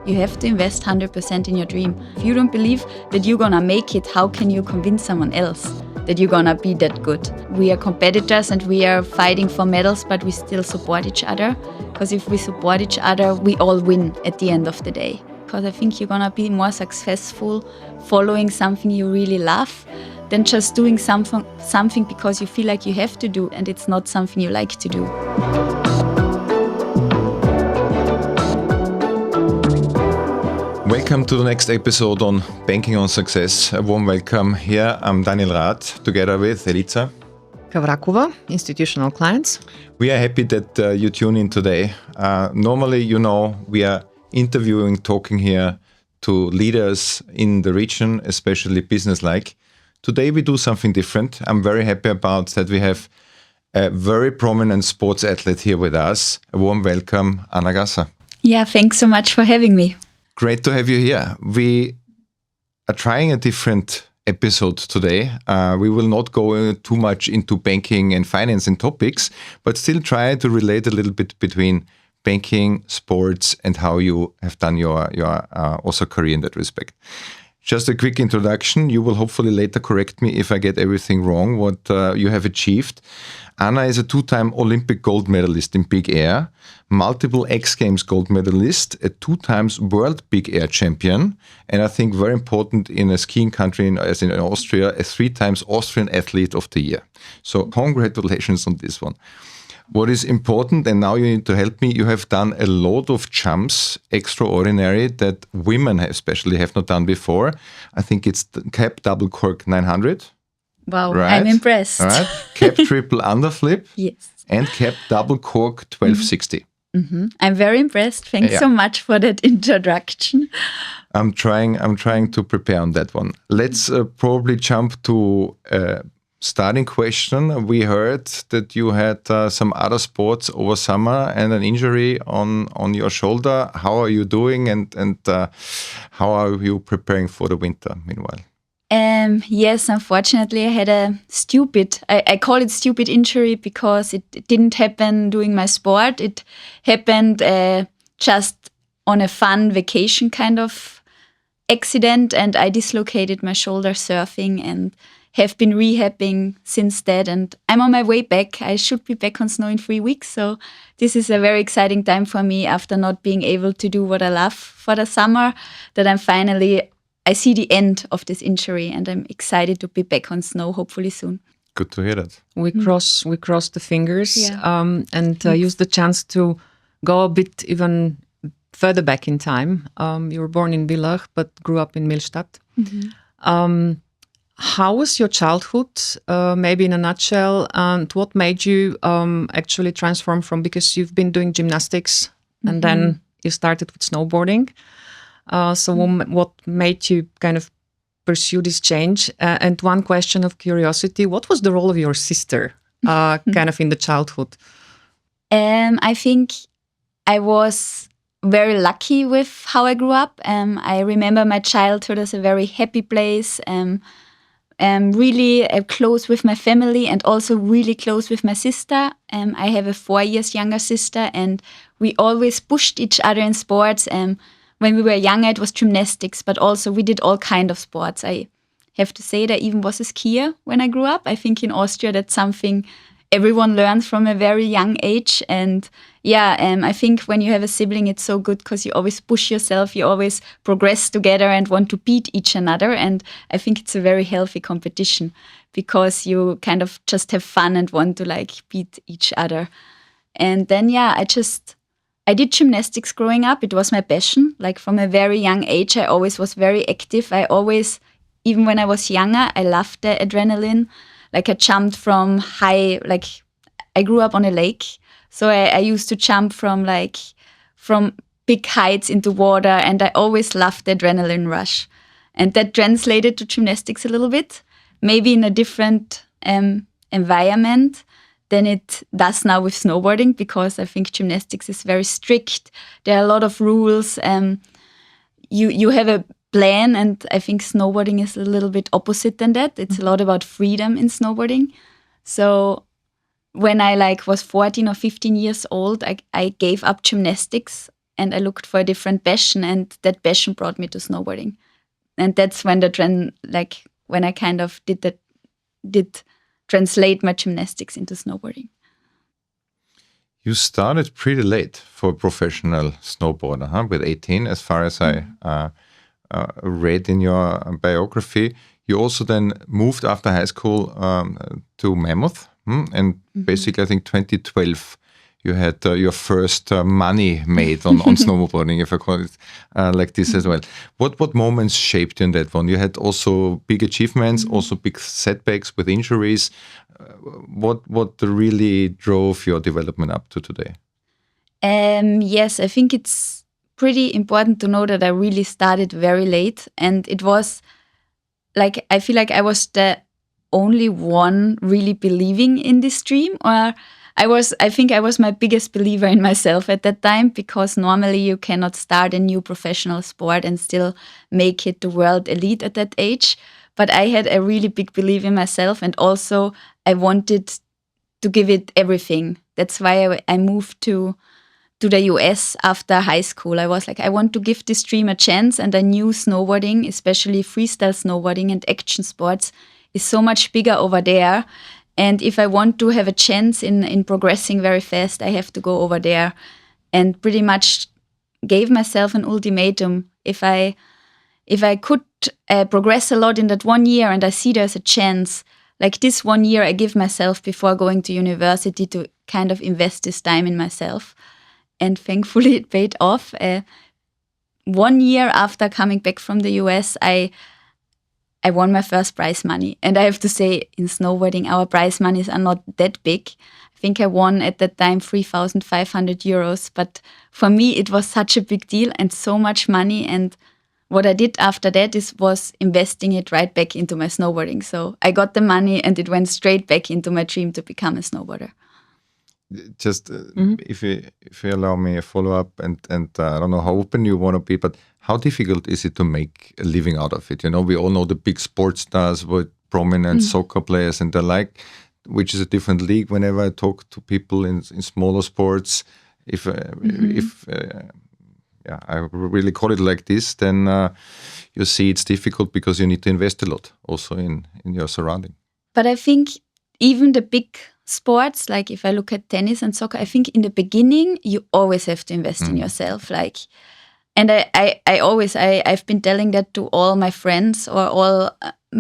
You have to invest 100% in your dream. If you don't believe that you're gonna make it, how can you convince someone else that you're gonna be that good? We are competitors and we are fighting for medals, but we still support each other. Because if we support each other, we all win at the end of the day. Because I think you're gonna be more successful following something you really love than just doing something because you feel like you have to do and it's not something you like to do. Welcome to the next episode on Banking on Success. A warm welcome here. I'm Daniel Rath, together with Elica Kavrakova, Institutional Clients. We are happy that you tune in today. Normally, we are interviewing, talking here to leaders in the region, especially business-like. Today, we do something different. I'm very happy about that we have a very prominent sports athlete here with us. A warm welcome, Anna Gasser. Yeah, thanks so much for having me. Great to have you here. We are trying a different episode today. We will not go too much into banking and financing topics, but still try to relate a little bit between banking, sports, and how you have done your also career in that respect. Just a quick introduction. You will hopefully later correct me if I get everything wrong, what you have achieved. Anna is a two-time Olympic gold medalist in big air, multiple X Games gold medalist, a two-time world big air champion, and I think very important in a skiing country as in Austria, a three-time Austrian athlete of the year. So congratulations on this one. What is important, and now you need to help me, you have done a lot of jumps, extraordinary, that women especially have not done before. I think it's the cap double cork 900. Wow, right? I'm impressed. Right. Cap triple underflip. Yes. And cap double cork 1260. Mm-hmm. I'm very impressed. Thanks so much for that introduction. I'm trying to prepare on that one. Let's probably jump to starting question. We heard that you had some other sports over summer and an injury on your shoulder. How are you doing and how are you preparing for the winter meanwhile? Yes, unfortunately I had a I call it stupid injury because it didn't happen doing my sport. It happened just on a fun vacation kind of accident, and I dislocated my shoulder surfing and have been rehabbing since that, and I'm on my way back. I should be back on snow in 3 weeks, so this is a very exciting time for me after not being able to do what I love for the summer, that I see the end of this injury and I'm excited to be back on snow hopefully soon. Good to hear that. We cross the fingers and use the chance to go a bit even further back in time. You were born in Villach but grew up in Millstatt. Mm-hmm. How was your childhood, maybe in a nutshell, and what made you actually transform from, because you've been doing gymnastics and then you started with snowboarding. What made you kind of pursue this change? And one question of curiosity, what was the role of your sister kind of in the childhood? I think I was very lucky with how I grew up. I remember my childhood as a very happy place. Really close with my family and also really close with my sister. I have a 4 years younger sister and we always pushed each other in sports. When we were younger, it was gymnastics, but also we did all kind of sports. I have to say that I even was a skier when I grew up. I think in Austria, that's something everyone learns from a very young age. And I think when you have a sibling, it's so good because you always push yourself, you always progress together and want to beat each another. And I think it's a very healthy competition because you kind of just have fun and want to beat each other. And then, I did gymnastics growing up. It was my passion. From a very young age, I always was very active. Even when I was younger, I loved the adrenaline. I jumped from high, I grew up on a lake. So I used to jump from big heights into water, and I always loved the adrenaline rush. And that translated to gymnastics a little bit, maybe in a different environment than it does now with snowboarding, because I think gymnastics is very strict. There are a lot of rules. You have a plan, and I think snowboarding is a little bit opposite than that. It's a lot about freedom in snowboarding. So when I was 14 or 15 years old, I gave up gymnastics and I looked for a different passion, and that passion brought me to snowboarding. And that's when the trend, like when I kind of did translate my gymnastics into snowboarding. You started pretty late for a professional snowboarder, huh? With 18, as far as I read in your biography. You also then moved after high school to Mammoth, and basically, I think 2012, you had your first money made on snowboarding, if I call it like this as well. What moments shaped you in that one? You had also big achievements, also big setbacks with injuries. What really drove your development up to today? Yes, I think it's pretty important to know that I really started very late, and it was like I feel like I was the only one really believing in this dream, or I think I was my biggest believer in myself at that time, because normally you cannot start a new professional sport and still make it to world elite at that age. But I had a really big belief in myself, and also I wanted to give it everything. That's why I moved to the US after high school. I was like, I want to give this dream a chance, and I knew snowboarding, especially freestyle snowboarding and action sports, is so much bigger over there. And if I want to have a chance in progressing very fast, I have to go over there. And pretty much gave myself an ultimatum. If I could progress a lot in that 1 year, and I see there's a chance, like this 1 year I give myself before going to university to kind of invest this time in myself. And thankfully it paid off. 1 year after coming back from the US, I won my first prize money. And I have to say, in snowboarding, our prize monies are not that big. I think I won at that time 3,500 euros. But for me, it was such a big deal and so much money. And what I did after that was investing it right back into my snowboarding. So I got the money and it went straight back into my dream to become a snowboarder. Just if you allow me a follow-up, and I don't know how open you want to be, but how difficult is it to make a living out of it? You know, we all know the big sports stars with prominent soccer players and the like, which is a different league. Whenever I talk to people in smaller sports, if I really call it like this, then you see it's difficult because you need to invest a lot also in your surrounding. But I think even the big sports, like if I look at tennis and soccer, I think in the beginning you always have to invest in yourself. Like, and I've been telling that to all my friends or all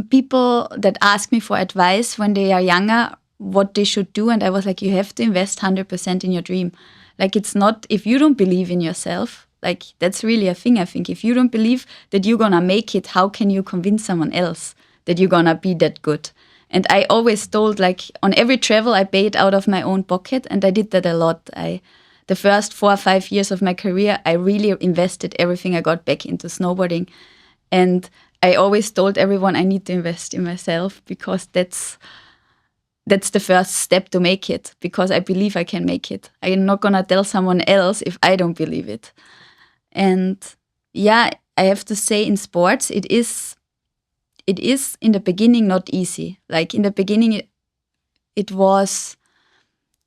people that ask me for advice when they are younger, what they should do. And I was like, you have to invest 100% in your dream. Like, it's not, if you don't believe in yourself, like that's really a thing. I think if you don't believe that you're gonna make it, how can you convince someone else that you're gonna be that good? And I always told, like, on every travel, I paid out of my own pocket, and I did that a lot. The first 4 or 5 years of my career, I really invested everything I got back into snowboarding. And I always told everyone I need to invest in myself, because that's the first step to make it, because I believe I can make it. I'm not going to tell someone else if I don't believe it. And yeah, I have to say, in sports, it is in the beginning not easy. Like in the beginning, it was,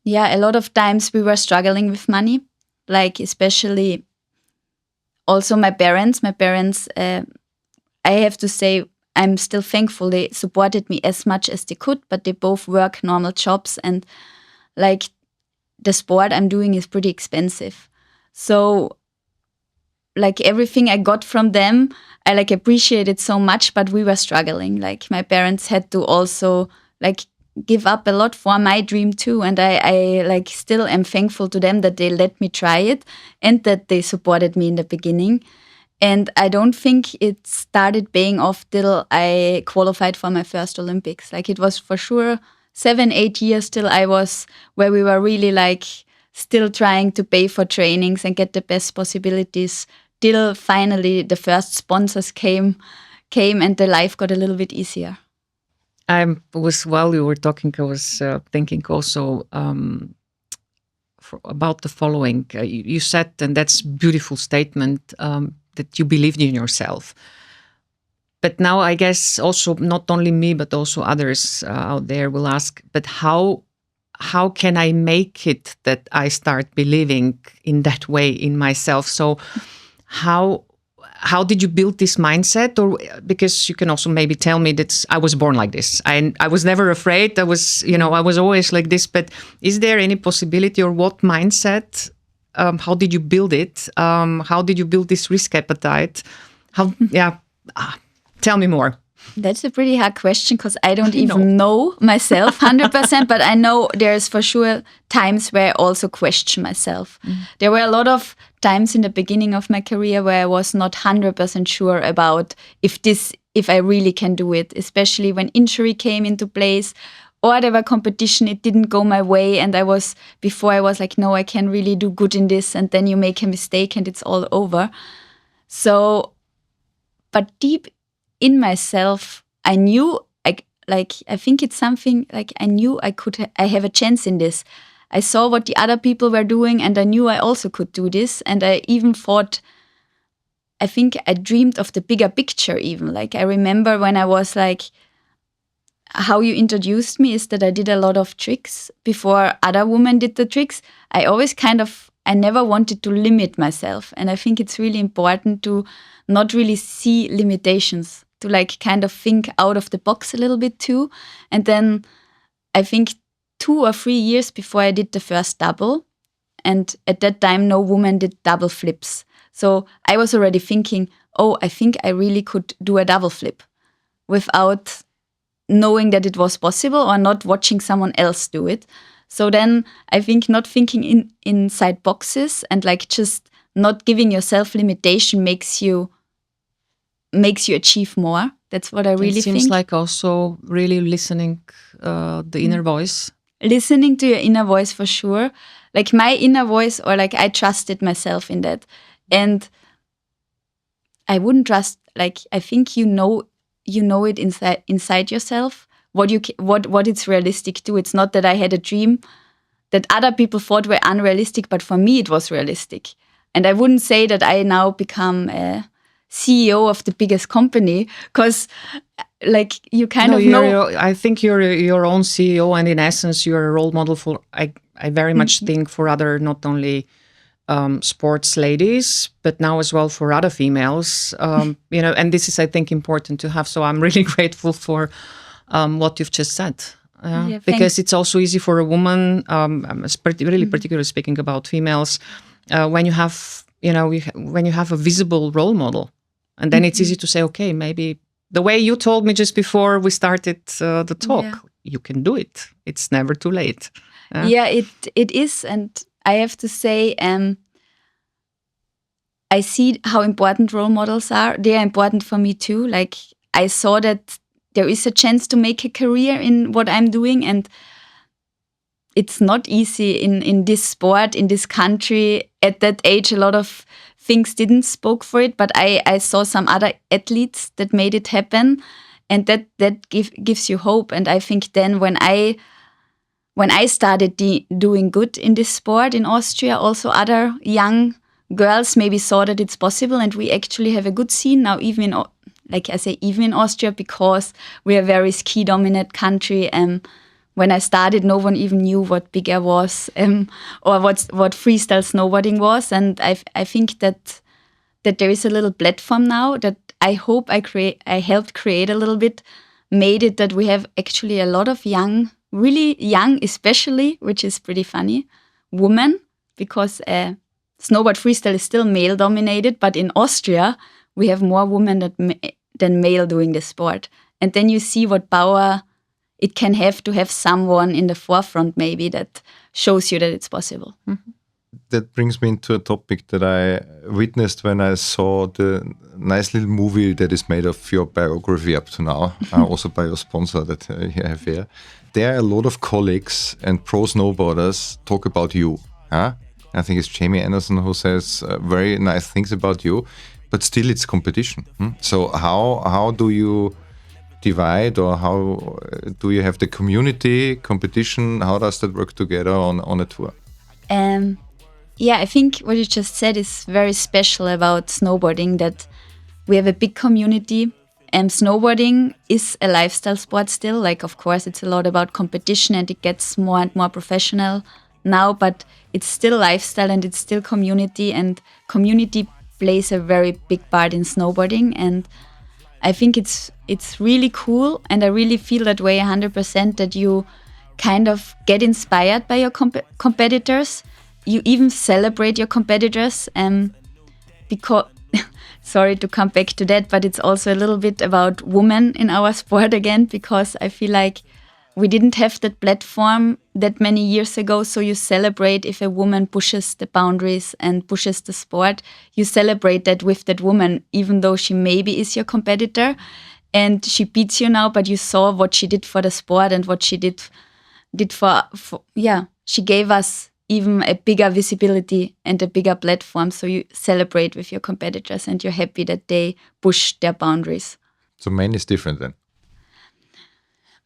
a lot of times we were struggling with money. Like especially also my parents, I have to say, I'm still thankful they supported me as much as they could, but they both work normal jobs, and like the sport I'm doing is pretty expensive. So like everything I got from them, I like appreciated so much, but we were struggling. Like my parents had to also like give up a lot for my dream too. And I like still am thankful to them that they let me try it and that they supported me in the beginning. And I don't think it started paying off till I qualified for my first Olympics. Like it was for sure 7-8 years till I was where we were really like still trying to pay for trainings and get the best possibilities, till finally the first sponsors came and the life got a little bit easier. While you were talking, I was thinking also about the following. You said, and that's a beautiful statement, that you believed in yourself. But now I guess also not only me, but also others out there will ask, but how how can I make it that I start believing in that way in myself? So how did you build this mindset? Or because you can also maybe tell me that I was born like this. I was never afraid. I was always like this. But is there any possibility, or what mindset? How did you build it? How did you build this risk appetite? Tell me more. That's a pretty hard question because I don't even know myself 100%, but I know there's for sure times where I also question myself. There were a lot of times in the beginning of my career where I was not 100% sure about if I really can do it, especially when injury came into place or there were competition, it didn't go my way. And I was like, no, I can really do good in this. And then you make a mistake and it's all over. So, but deep in myself, I knew, I think it's something like I knew I have a chance in this. I saw what the other people were doing and I knew I also could do this. And I even thought, I think I dreamed of the bigger picture even. Like I remember when I was like, how you introduced me is that I did a lot of tricks before other women did the tricks. I always I never wanted to limit myself. And I think it's really important to not really see limitations, to like kind of think out of the box a little bit too. And then I think 2 or 3 years before I did the first double, and at that time no woman did double flips. So I was already thinking, I think I really could do a double flip without knowing that it was possible or not watching someone else do it. So then I think not thinking inside boxes and like just not giving yourself limitation makes you achieve more. That's what I really think. It seems like also really listening the inner voice. Listening to your inner voice for sure. Like my inner voice, or like I trusted myself in that. And I wouldn't trust, like I think you know it inside yourself what it's realistic to. It's not that I had a dream that other people thought were unrealistic, but for me it was realistic. And I wouldn't say that I now become a CEO of the biggest company, because like you kind of know. I think you're your own CEO, and in essence you're a role model for, I very much think, for other, not only sports ladies, but now as well for other females, and this is, I think, important to have. So I'm really grateful for what you've just said. Because it's also easy for a woman, particularly speaking about females, when you have a visible role model, and then it's easy to say, okay, maybe the way you told me just before we started the talk, you can do it. It's never too late. It is, and I have to say, I see how important role models are. They are important for me too. Like I saw that there is a chance to make a career in what I'm doing, and it's not easy in this sport, in this country. At that age, a lot of things didn't spoke for it, but I saw some other athletes that made it happen, and that gives you hope. And I think then when I started doing good in this sport in Austria, also other young girls maybe saw that it's possible, and we actually have a good scene now, even in Austria, because we're a very ski-dominant country. When I started, no one even knew what big air was, or what freestyle snowboarding was. And I think that there is a little platform now that I hope I helped create a little bit, made it that we have actually a lot of young, really young especially, which is pretty funny, women, because snowboard freestyle is still male dominated, but in Austria we have more women than male doing the sport. And then you see what power it can have to have someone in the forefront maybe that shows you that it's possible. Mm-hmm. That brings me into a topic that I witnessed when I saw the nice little movie that is made of your biography up to now, also by your sponsor that you have here. There are a lot of colleagues and pro snowboarders talk about you. Huh? I think it's Jamie Anderson who says very nice things about you, but still it's competition. So how do you divide, or how do you have the community competition? How does that work together on a tour? I think what you just said is very special about snowboarding, that we have a big community. snowboarding is a lifestyle sport still. Like, of course, it's a lot about competition and it gets more and more professional now, but it's still lifestyle and it's still community, and community plays a very big part in snowboarding. And I think it's really cool, and I really feel that way 100%, that you kind of get inspired by your competitors. You even celebrate your competitors, because sorry to come back to that, but it's also a little bit about women in our sport again, because I feel like we didn't have that platform that many years ago. So you celebrate if a woman pushes the boundaries and pushes the sport. You celebrate that with that woman, even though she maybe is your competitor and she beats you now, but you saw what she did for the sport and what she did for she gave us even a bigger visibility and a bigger platform. So you celebrate with your competitors and you're happy that they push their boundaries. So men is different then?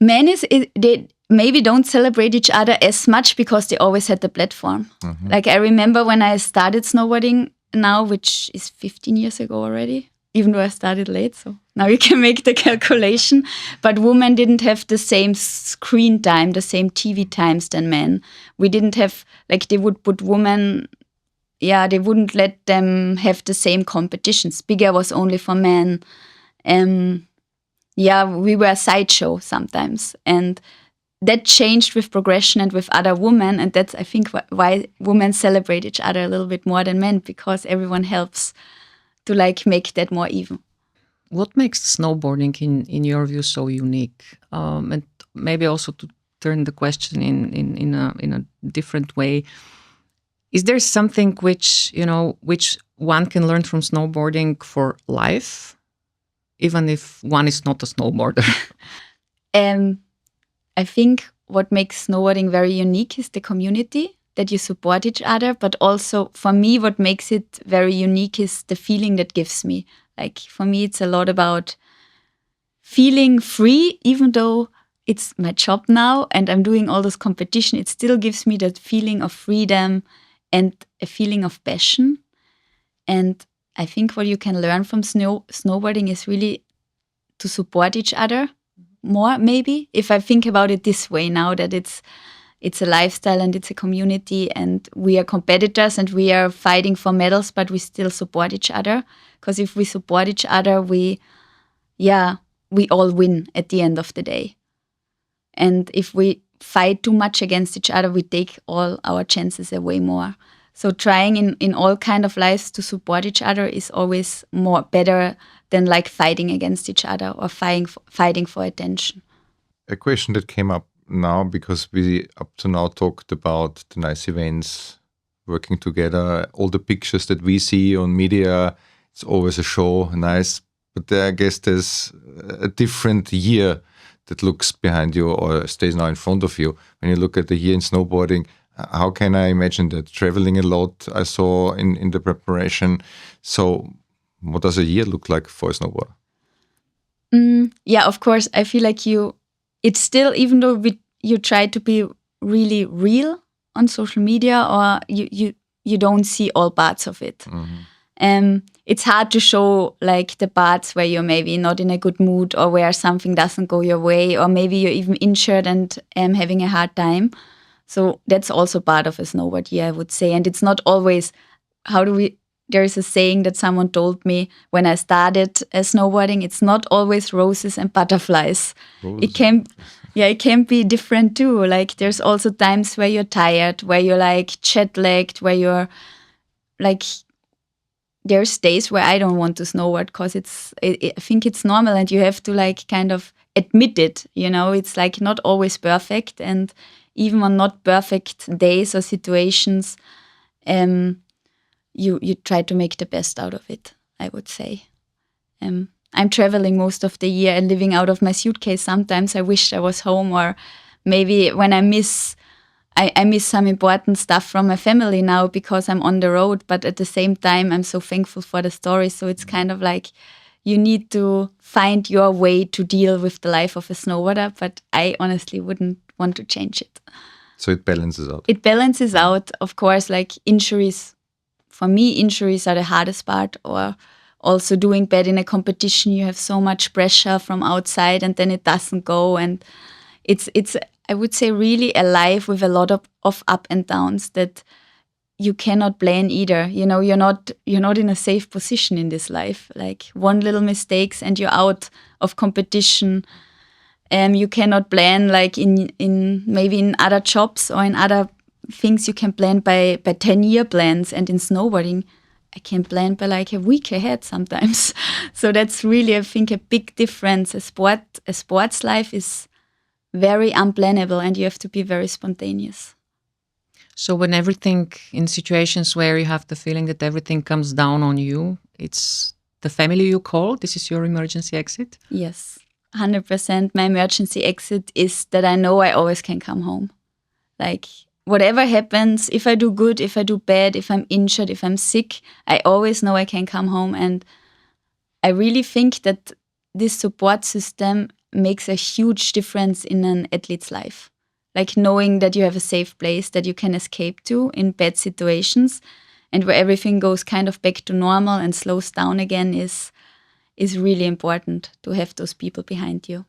Men they maybe don't celebrate each other as much because they always had the platform. Mm-hmm. Like, I remember when I started snowboarding now, which is 15 years ago already, even though I started late, so now you can make the calculation. But women didn't have the same screen time, the same TV times than men. We didn't have, like, they would put women, they wouldn't let them have the same competitions. Bigger was only for men. We were a sideshow sometimes. And that changed with progression and with other women. And that's, I think, why women celebrate each other a little bit more than men, because everyone helps to make that more even. What makes snowboarding, in your view, so unique? And maybe also to turn the question in a different way, is there something which one can learn from snowboarding for life, even if one is not a snowboarder? I think what makes snowboarding very unique is the community, that you support each other. But also, for me, what makes it very unique is the feeling that gives me. Like, for me, it's a lot about feeling free, even though it's my job now and I'm doing all this competition. It still gives me that feeling of freedom and a feeling of passion. And I think what you can learn from snowboarding is really to support each other more, maybe, if I think about it this way now, that it's a lifestyle and it's a community and we are competitors and we are fighting for medals, but we still support each other. Because if we support each other, we all win at the end of the day. And if we fight too much against each other, we take all our chances away more. So trying in all kind of lives to support each other is always more better than fighting against each other or fighting for attention. A question that came up now, because we up to now talked about the nice events, working together, all the pictures that we see on media, it's always a show, nice. But I guess there's a different year that looks behind you or stays now in front of you. When you look at the year in snowboarding, how can I imagine that? Traveling a lot, I saw in the preparation. So what does a year look like for a snowboarder? Of course, I feel like it's still, even though you try to be really real on social media, or you don't see all parts of it. Mm-hmm. It's hard to show the parts where you're maybe not in a good mood, or where something doesn't go your way, or maybe you're even injured and having a hard time. So that's also part of a snowboard year, I would say. And it's not always, there is a saying that someone told me when I started snowboarding, it's not always roses and butterflies. Roses. It can be different too. There's also times where you're tired, where you're jet-lagged, where you're there's days where I don't want to snowboard because I think it's normal and you have to kind of admit it. It's not always perfect, and even on not perfect days or situations, you try to make the best out of it, I would say. I'm traveling most of the year and living out of my suitcase. Sometimes I wish I was home, or maybe when I miss some important stuff from my family now because I'm on the road. But at the same time, I'm so thankful for the stories. So it's kind of you need to find your way to deal with the life of a snowboarder. But I honestly wouldn't want to change it. So it balances out. It balances out, of course. Injuries, for me, injuries are the hardest part, or also doing bad in a competition, you have so much pressure from outside and then it doesn't go. And it's I would say really a life with a lot of up and downs that you cannot plan either. You know, you're not in a safe position in this life. Like one little mistakes and you're out of competition. You cannot plan like in maybe in other jobs or in other things you can plan by 10-year plans, and in snowboarding I can plan by like a week ahead sometimes. So that's really, I think, a big difference. A sports life is very unplannable and you have to be very spontaneous. So when everything, in situations where you have the feeling that everything comes down on you, it's the family you call? This is your emergency exit? Yes, 100%. My emergency exit is that I know I always can come home. Like whatever happens, if I do good, if I do bad, if I'm injured, if I'm sick, I always know I can come home. And I really think that this support system makes a huge difference in an athlete's life. Like knowing that you have a safe place that you can escape to in bad situations, and where everything goes kind of back to normal and slows down again is really important, to have those people behind you.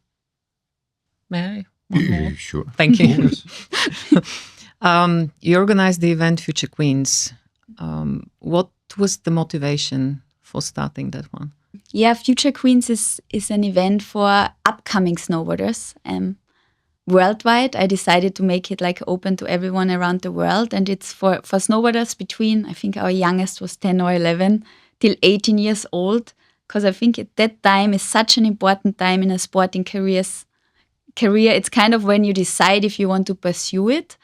May I? One more? Sure. Thank you. You organized the event Future Queens. What was the motivation for starting that one? Yeah, Future Queens is an event for upcoming snowboarders. Worldwide, I decided to make it like open to everyone around the world, and it's for snowboarders between, I think our youngest was 10 or 11, till 18 years old, because I think at that time is such an important time in a sporting career. It's kind of when you decide if you want to pursue it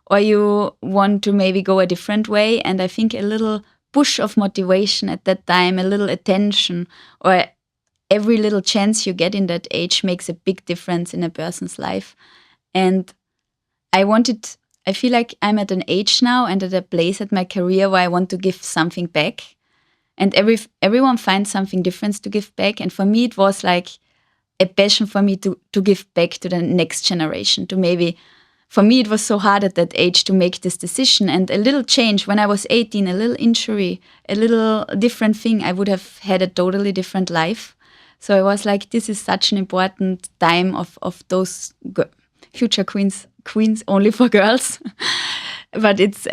or you want to maybe go a different way. And I think a little push of motivation at that time, a little attention, or every little chance you get in that age makes a big difference in a person's life. And I feel like I'm at an age now and at a place at my career where I want to give something back. And everyone finds something different to give back. And for me, it was like a passion for me to give back to the next generation, to maybe, for me, it was so hard at that age to make this decision. And a little change when I was 18, a little injury, a little different thing, I would have had a totally different life. So I was like, this is such an important time of those future queens only for girls. But it's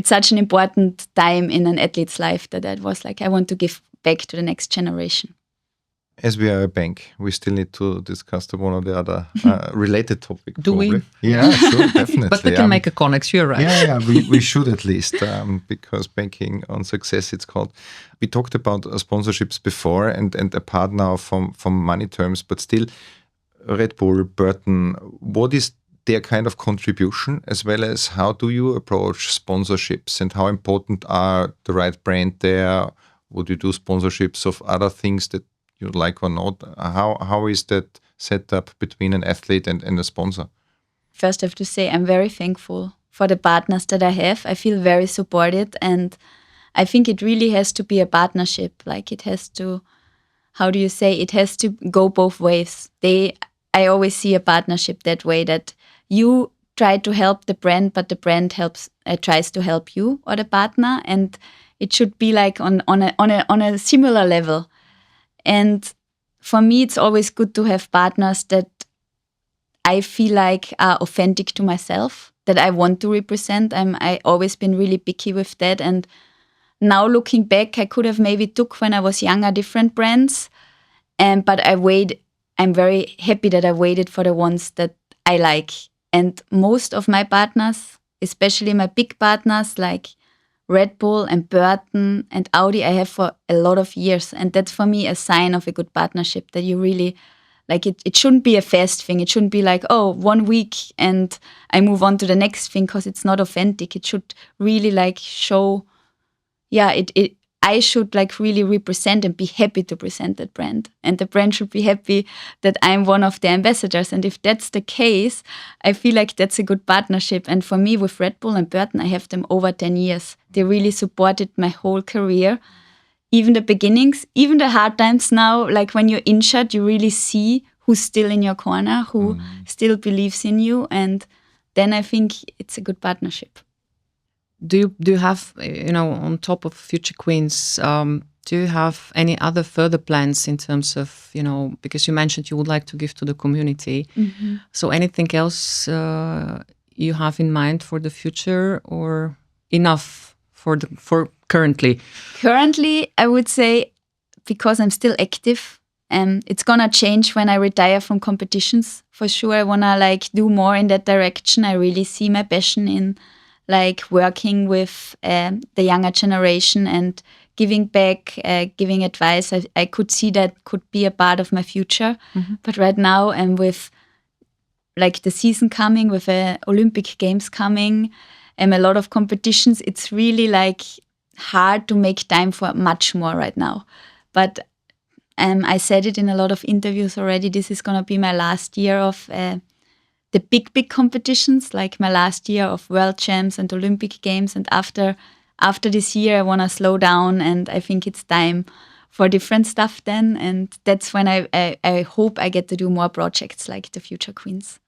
such an important time in an athlete's life that I was like, I want to give back to the next generation. As we are a bank, we still need to discuss the one or the other related topic. Do probably. we? Yeah, sure, definitely. But we can make a connection, you're right. Yeah, we should at least, because banking on success, it's called. We talked about sponsorships before and apart now from money terms, but still, Red Bull, Burton, what is their kind of contribution, as well as how do you approach sponsorships and how important are the right brand there? Would you do sponsorships of other things that you like or not? How is that set up between an athlete and a sponsor? First, I have to say I'm very thankful for the partners that I have. I feel very supported, and I think it really has to be a partnership. Like it has to, it has to go both ways. I always see a partnership that way, that you try to help the brand, but the brand tries to help you or the partner, and it should be like on a similar level. And for me, it's always good to have partners that I feel like are authentic to myself, that I want to represent. I always been really picky with that. And now looking back, I could have maybe took when I was younger different brands, but I'm very happy that I waited for the ones that I like. And most of my partners, especially my big partners like Red Bull and Burton and Audi, I have for a lot of years. And that's for me a sign of a good partnership, that you really, like it shouldn't be a fast thing. It shouldn't be like, 1 week and I move on to the next thing, because it's not authentic. It should really like show, I should like really represent and be happy to present that brand. And the brand should be happy that I'm one of the ambassadors. And if that's the case, I feel like that's a good partnership. And for me, with Red Bull and Burton, I have them over 10 years. They really supported my whole career. Even the beginnings, even the hard times now, like when you're injured, you really see who's still in your corner, who still believes in you. And then I think it's a good partnership. Do you have, on top of Future Queens, Do you have any other further plans in terms of, because you mentioned you would like to give to the community. So anything else you have in mind for the future, or enough for currently? Currently, I would say, because I'm still active, it's gonna change when I retire from competitions. For sure, I wanna do more in that direction. I really see my passion in working with the younger generation and giving back, giving advice. I could see that could be a part of my future. But right now, and with the season coming, with Olympic Games coming, and a lot of competitions, it's really hard to make time for much more right now. But I said it in a lot of interviews already. This is gonna be my last year of the big competitions, like my last year of World Champs and Olympic Games. And after this year, I want to slow down, and I think it's time for different stuff then. And that's when I hope I get to do more projects like the Future Queens.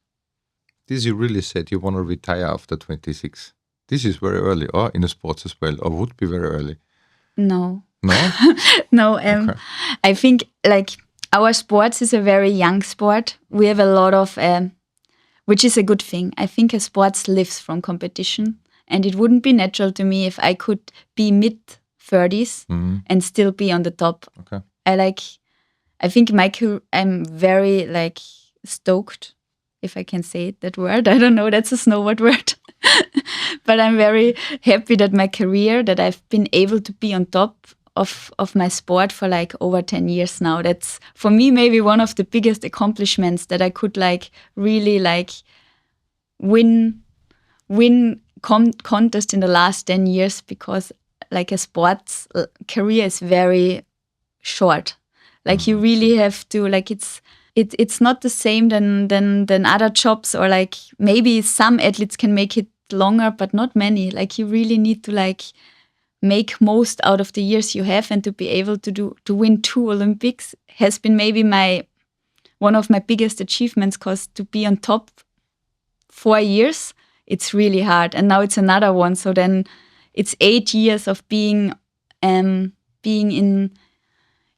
This you really said you want to retire after 26. This is very early, or in the sports as well, or would be very early. No. No? No. Okay. I think our sports is a very young sport. We have a lot of... which is a good thing. I think a sport lives from competition, and it wouldn't be natural to me if I could be mid-30s and still be on the top. Okay. I think I'm very stoked, if I can say it, that word. I don't know, that's a snowboard word. But I'm very happy that my career, that I've been able to be on top of my sport for over 10 years now. That's for me maybe one of the biggest accomplishments, that I could really win contest in the last 10 years, because a sports career is very short. You really have to it's not the same than other jobs, or maybe some athletes can make it longer, but not many. You really need to make most out of the years you have, and to be able to win 2 Olympics has been maybe one of my biggest achievements, because to be on top 4 years, it's really hard. And now it's another one. So then it's 8 years of being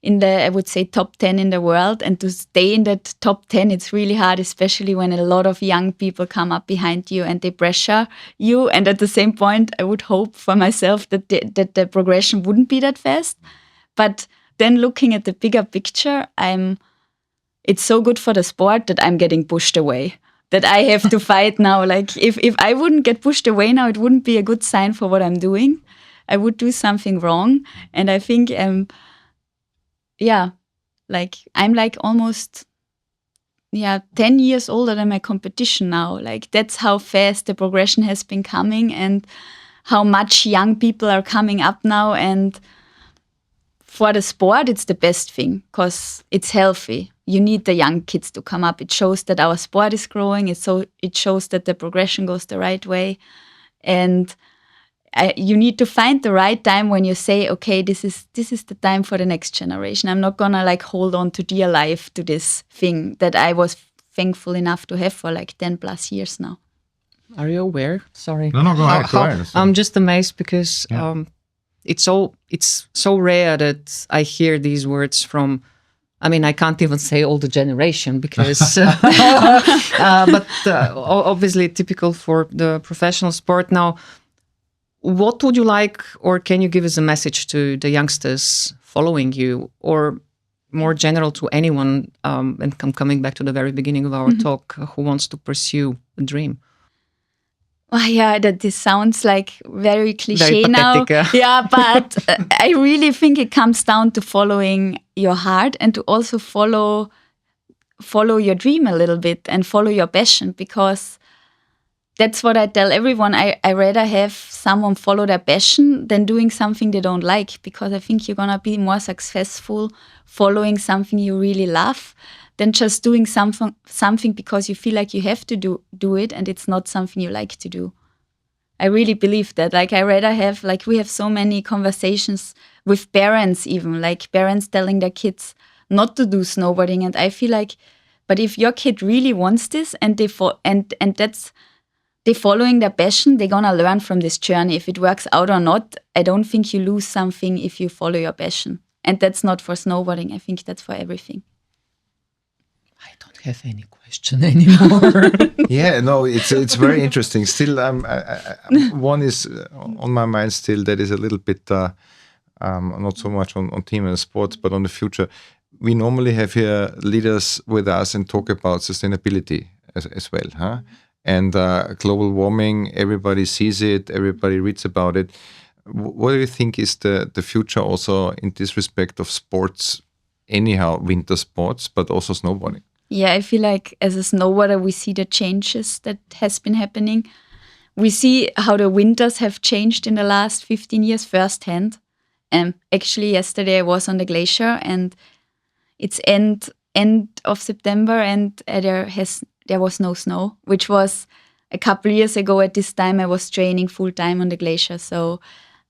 in the, I would say, top 10 in the world, and to stay in that top 10, it's really hard, especially when a lot of young people come up behind you and they pressure you. And at the same point, I would hope for myself that the progression wouldn't be that fast. But then looking at the bigger picture, it's so good for the sport that I'm getting pushed away, that I have to fight now. If I wouldn't get pushed away now, it wouldn't be a good sign for what I'm doing. I would do something wrong. And I think I'm almost 10 years older than my competition now. That's how fast the progression has been coming, and how much young people are coming up now. And for the sport, it's the best thing, because it's healthy. You need the young kids to come up. It shows that our sport is growing. It shows that the progression goes the right way. And you need to find the right time when you say, okay, this is the time for the next generation. I'm not gonna hold on to dear life to this thing that I was thankful enough to have for 10 plus years now. Are you aware? Sorry. No, go ahead. I'm just amazed, because it's so rare that I hear these words from, I can't even say older generation, because but obviously typical for the professional sport now. What would you like, or can you give us a message to the youngsters following you, or more general to anyone, and I'm coming back to the very beginning of our talk, who wants to pursue a dream? Oh, yeah, this sounds very cliche very pathetic, now. Yeah, but I really think it comes down to following your heart, and to also follow your dream a little bit, and follow your passion, because that's what I tell everyone. I rather have someone follow their passion than doing something they don't like, because I think you're going to be more successful following something you really love than just doing something because you feel like you have to do it, and it's not something you like to do. I really believe that. I rather have, we have so many conversations with parents, even parents telling their kids not to do snowboarding. And I feel but if your kid really wants this, and they're following their passion, they're gonna learn from this journey. If it works out or not, I don't think you lose something if you follow your passion. And that's not for snowboarding. I think that's for everything. I don't have any question anymore. Yeah, no, it's very interesting. Still, one is on my mind still that is a little bit not so much on team and sports, but on the future. We normally have here leaders with us and talk about sustainability as well, huh? And global warming, everybody sees it, everybody reads about it. What do you think is the future also in this respect of sports, anyhow, winter sports, but also snowboarding? Yeah, I feel like as a snowboarder, we see the changes that has been happening. We see how the winters have changed in the last 15 years firsthand. Actually, yesterday I was on the glacier and it's end of September and there was no snow, which was a couple years ago. At this time, I was training full time on the glacier. So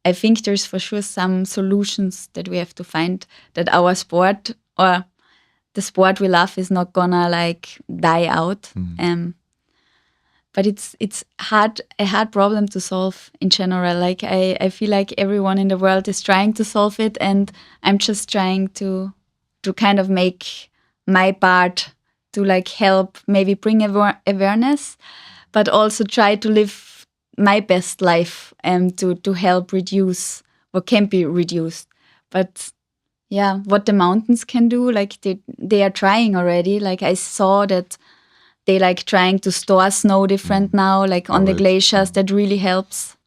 I think there's for sure some solutions that we have to find, that our sport or the sport we love is not gonna like die out. But it's a hard problem to solve in general. Like I feel like everyone in the world is trying to solve it, and I'm just trying to kind of make my part to like help, maybe bring awareness, but also try to live my best life and to help reduce what can be reduced. But yeah, what the mountains can do, like they are trying already. Like I saw that they like trying to store snow different now, like on the glaciers. That really helps.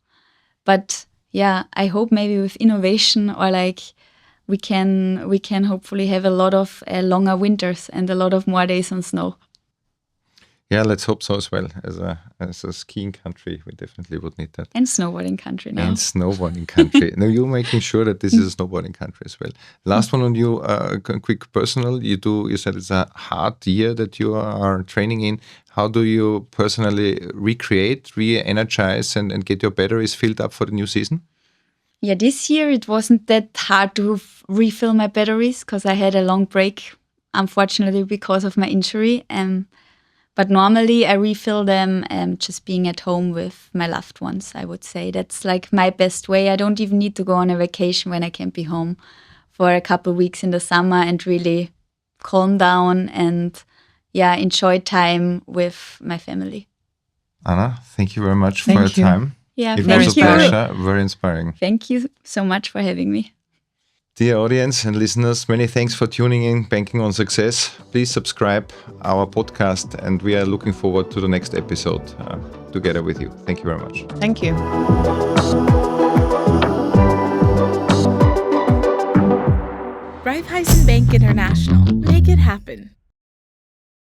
But yeah, I hope maybe with innovation or like we can hopefully have a lot of longer winters and a lot of more days on snow. Yeah, let's hope so as well. As a skiing country, we definitely would need that. And snowboarding country now. And snowboarding country. Now you're making sure that this is a snowboarding country as well. Last one on you, quick personal. You said it's a hard year that you are training in. How do you personally recreate, re-energize, and get your batteries filled up for the new season? Yeah, this year it wasn't that hard to refill my batteries because I had a long break, unfortunately, because of my injury. But normally I refill them just being at home with my loved ones, I would say. That's like my best way. I don't even need to go on a vacation when I can be home for a couple of weeks in the summer and really calm down and enjoy time with my family. Anna, thank you very much for your time. Yeah, it thank was you. a pleasure, very inspiring. Thank you so much for having me. Dear audience and listeners, many thanks for tuning in Banking on Success. Please subscribe our podcast and we are looking forward to the next episode together with you. Thank you very much. Thank you. Raiffeisen Bank International. Make it happen.